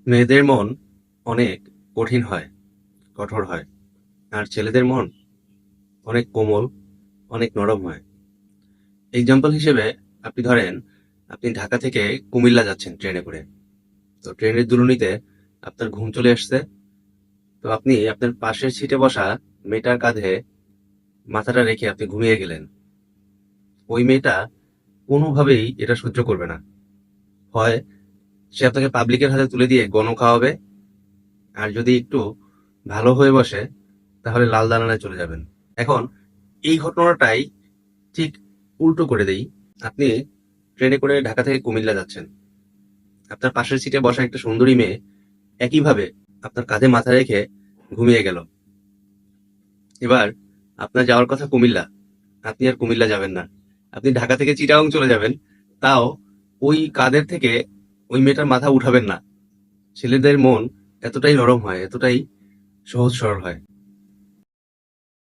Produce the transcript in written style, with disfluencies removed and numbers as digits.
মেয়েদের মন অনেক কঠিন হয়, কঠোর হয়। আর ছেলেদের মন অনেক কোমল, অনেক নরম হয়। এক্সাম্পল হিসেবে আপনি ধরেন, আপনি ঢাকা থেকে কুমিল্লা যাচ্ছেন ট্রেনে করে। তো ট্রেনের দুলুনিতে আপনার ঘুম চলে আসছে। তো আপনি আপনার পাশের সিটে বসা মেয়েটার কাঁধে মাথাটা রেখে আপনি ঘুমিয়ে গেলেন। ওই মেয়েটা কোনোভাবেই এটা সহ্য করবে না। হয় সে আপনাকে পাবলিকের হাতে তুলে দিয়ে গণ খাওয়াবে, আর যদি একটু ভালো হয়ে বসে তাহলে লাল দালানে চলে যাবেন। এখন এই ঘটনাটাই ঠিক উল্টো করে দেই। আপনি ট্রেনে করে ঢাকা থেকে কুমিল্লা যাচ্ছেন। আপনার পাশের সিটে বসা একটা সুন্দরী মেয়ে একইভাবে আপনার কাঁধে মাথা রেখে ঘুমিয়ে গেল। এবার আপনার যাওয়ার কথা কুমিল্লা, আপনি আর কুমিল্লা যাবেন না, আপনি ঢাকা থেকে চিটাগাং চলে যাবেন। তাও ওই কাঁধের থেকে ওই মেয়েটার মাথা উঠাবেন না। ছেলেদের মন এতটাই নরম হয়, এতটাই সহজ সরল হয়।